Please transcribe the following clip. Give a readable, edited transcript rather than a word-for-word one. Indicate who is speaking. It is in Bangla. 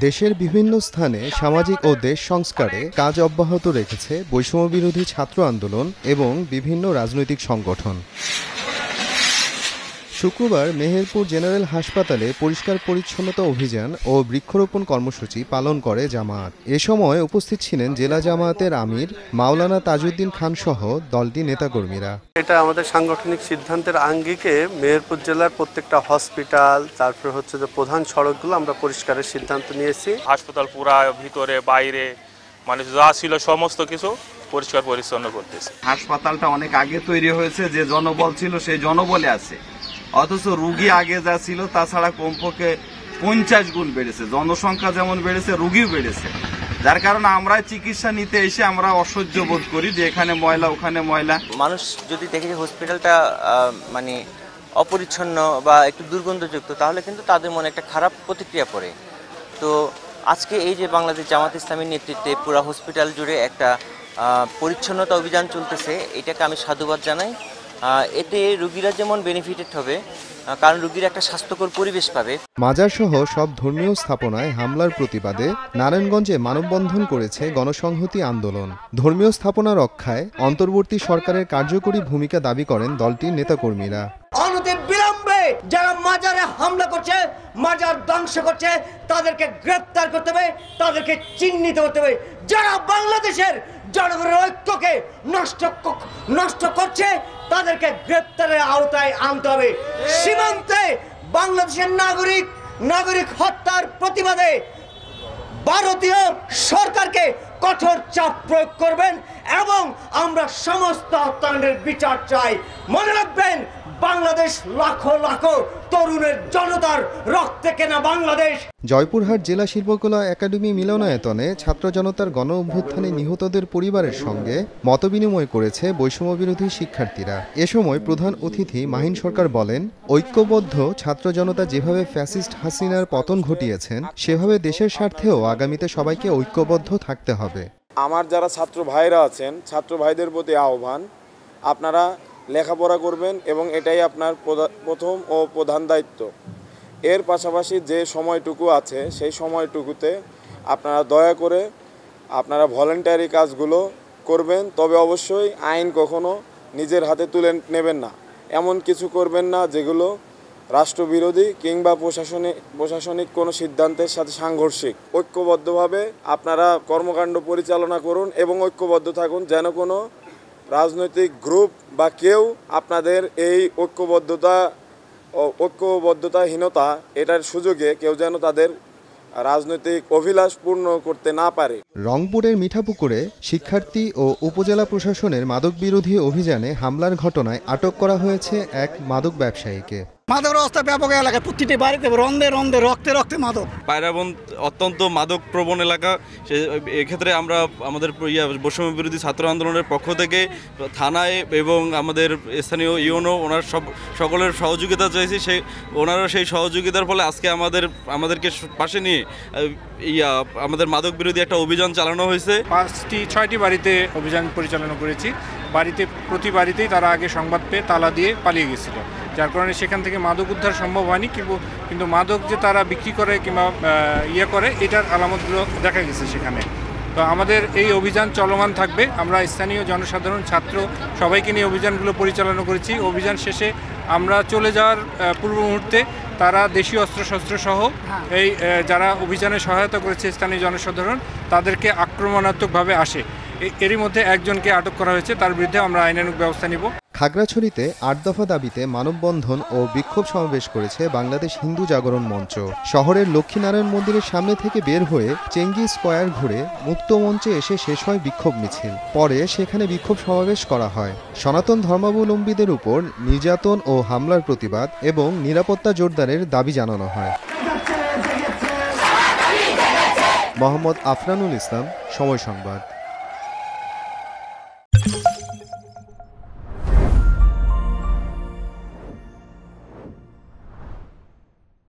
Speaker 1: দেশের বিভিন্ন স্থানে সামাজিক ও দেশ সংস্কারে কাজ অব্যাহত রেখেছে বৈষম্যবিরোধী ছাত্র আন্দোলন এবং বিভিন্ন রাজনৈতিক সংগঠন। শুক্রবার মেহেরপুর জেনারেল হাসপাতালে পরিষ্কার পরিচ্ছন্নতা অভিযান ও বৃক্ষরোপণ কর্মসূচি পালন করে জামায়াত। এ সময় উপস্থিত ছিলেন জেলা জামায়াতের আমির মাওলানা তাজউদ্দিন খান সহ দলটির নেতাকর্মীরা।
Speaker 2: এটা আমাদের সাংগঠনিক সিদ্ধান্তের আঙ্গিকে মেহেরপুর জেলার প্রত্যেকটা হসপিটাল, তারপর হচ্ছে যে প্রধান সড়কগুলো আমরা পরিষ্কারের সিদ্ধান্ত নিয়েছি।
Speaker 3: হাসপাতাল পুরা ভিতরে বাইরে মানে যা ছিল সমস্ত কিছু পরিষ্কার পরিচ্ছন্ন করতেছে।
Speaker 4: হাসপাতালটা অনেক আগে তৈরি হয়েছে, যে জনবল ছিল সেই জনবলে আছে, অথচ রুগী আগে যা ছিল তাছাড়া কমপক্ষে 50 গুণ বেড়েছে। জনসংখ্যা যেমন বেড়েছে, রুগীও বেড়েছে, যার কারণে আমরা চিকিৎসা নিতে এসে আমরা অসহ্য বোধ করি যে এখানে ময়লা ওখানে ময়লা।
Speaker 5: মানুষ যদি দেখে যে হসপিটালটা মানে অপরিচ্ছন্ন বা একটু দুর্গন্ধযুক্ত, তাহলে কিন্তু তাদের মনে একটা খারাপ প্রতিক্রিয়া পড়ে। তো আজকে এই যে বাংলাদেশ জামাত ইসলামীর নেতৃত্বে পুরো হসপিটাল জুড়ে একটা পরিচ্ছন্নতা অভিযান চলতেছে, এটাকে আমি সাধুবাদ জানাই। এতে রোগীরা যেমন বেনিফিটেড হবে, কারণ রোগীরা একটা স্বাস্থ্যকর পরিবেশ পাবে।
Speaker 1: মাজার সহ সব ধর্মীয় স্থাপনায় হামলার প্রতিবাদে নারায়ণগঞ্জে মানববন্ধন করেছে গণসংহতি আন্দোলন। ধর্মীয় স্থাপনা রক্ষায় অন্তর্বর্তী সরকারের কার্যকরী ভূমিকা দাবি করেন দলটির নেতাকর্মীরা।
Speaker 6: অনতিবিলম্বে যারা মাজারে হামলা করছে, মাজার ধ্বংস করছে, তাদেরকে গ্রেফতার করতে হবে, তাদেরকে চিহ্নিত করতে হবে। যারা বাংলাদেশের জনগণের ঐক্যকে নষ্ট করছে, তাদেরকে গ্রেফতারের আওতায় আনতে হবে। সীমান্তে বাংলাদেশের নাগরিক হত্যার প্রতিবাদে ভারতীয় সরকারকে কঠোর চাপ প্রয়োগ করবেন এবং আমরা সমস্ত হত্যাকাণ্ডের বিচার চাই। মনে রাখবেন, বাংলাদেশ লাখো লাখো তরুণের জনতার রক্তে কেনা বাংলাদেশ।
Speaker 1: জয়পুরহাট জেলা শিল্পকলা একাডেমি মিলনায়তনে ছাত্র জনতার গণ অভ্যুত্থানে নিহতদের পরিবারের সঙ্গে মতবিনিময় করেছে বৈষম্যবিরোধী শিক্ষার্থীরা। এ সময় প্রধান অতিথি মাহিন সরকার বলেন, ঐক্যবদ্ধ ছাত্র জনতা যেভাবে ফ্যাসিস্ট হাসিনার পতন ঘটিয়েছেন, সেভাবে দেশের স্বার্থেও আগামীতে সবাইকে ঐক্যবদ্ধ থাকতে হবে।
Speaker 7: আমার যারা ছাত্র ভাইরা আছেন, ছাত্র ভাইদের প্রতি আহ্বান, আপনারা লেখাপড়া করবেন এবং এটাই আপনার প্রথম ও প্রধান দায়িত্ব। এর পাশাপাশি যে সময়টুকু আছে সেই সময়টুকুতে আপনারা দয়া করে আপনারা ভলেন্টারি কাজগুলো করবেন। তবে অবশ্যই আইন কখনো নিজের হাতে তুলে নেবেন না, এমন কিছু করবেন না যেগুলো রাষ্ট্রবিরোধী কিংবা প্রশাসনিক কোনো সিদ্ধান্তের সাথে সাংঘর্ষিক। ঐক্যবদ্ধভাবে আপনারা কর্মকাণ্ড পরিচালনা করুন এবং ঐক্যবদ্ধ থাকুন, যেন কোনো রাজনৈতিক গ্রুপ বা কেউ আপনাদের এই ঐক্যবদ্ধতাহীনতা এটার সুযোগে কেউ যেন তাদের রাজনৈতিক অভিলাষ পূর্ণ করতে না পারে।
Speaker 1: রংপুরের মিঠাপুকুরে শিক্ষার্থী ও উপজেলা প্রশাসনের মাদক বিরোধী অভিযানে হামলার ঘটনায় আটক করা হয়েছে এক মাদক ব্যবসায়ীকে।
Speaker 8: মাদকের অবস্থা ব্যাপক এলাকা, প্রতিটি বাড়িতে রন্ধে রক্তে মাদক।
Speaker 9: পায়রাবন্দ অত্যন্ত মাদক প্রবণ এলাকা। এক্ষেত্রে আমরা আমাদের বৈষম্য বিরোধী ছাত্র আন্দোলনের পক্ষ থেকে থানায় এবং আমাদের স্থানীয় ইউনো ওনার সকলের সহযোগিতা চাইছি। ওনারা সেই সহযোগিতার ফলে আজকে আমাদেরকে পাশে নিয়ে আমাদের মাদক বিরোধী একটা অভিযান চালানো হয়েছে।
Speaker 10: 6টি বাড়িতে অভিযান পরিচালনা করেছি। প্রতি বাড়িতেই তারা আগে সংবাদ পেয়ে তালা দিয়ে পালিয়ে গেছিল, যার কারণে সেখান থেকে মাদক উদ্ধার সম্ভব হয়নি। কিন্তু মাদক যে তারা বিক্রি করে কিংবা করে, এটার আলামতগুলো দেখা গেছে সেখানে। তো আমাদের এই অভিযান চলমান থাকবে। আমরা স্থানীয় জনসাধারণ, ছাত্র সবাইকে নিয়ে অভিযানগুলো পরিচালনা করেছি। অভিযান শেষে আমরা চলে যাওয়ার পূর্ব মুহূর্তে তারা দেশীয় অস্ত্রশস্ত্র সহ এই যারা অভিযানে সহায়তা করেছে স্থানীয় জনসাধারণ, তাদেরকে আক্রমণাত্মকভাবে আসে। এরই মধ্যে একজনকে আটক করা হয়েছে, তার বিরুদ্ধে আমরা আইনানুগ ব্যবস্থা নিব।
Speaker 1: খাগড়াছড়িতে 8 দফা দাবিতে মানববন্ধন ও বিক্ষোভ সমাবেশ করেছে বাংলাদেশ হিন্দু জাগরণ মঞ্চ। শহরের লক্ষ্মীনারায়ণ মন্দিরের সামনে থেকে বের হয়ে চেঙ্গি স্কয়ার ঘুরে মুক্ত মঞ্চে এসে শেষ হয় বিক্ষোভ মিছিল। পরে সেখানে বিক্ষোভ সমাবেশ করা হয়। সনাতন ধর্মাবলম্বীদের উপর নির্যাতন ও হামলার প্রতিবাদ এবং নিরাপত্তা জোরদারের দাবি জানানো হয়। মোহাম্মদ আফরানুল ইসলাম, সময় সংবাদ।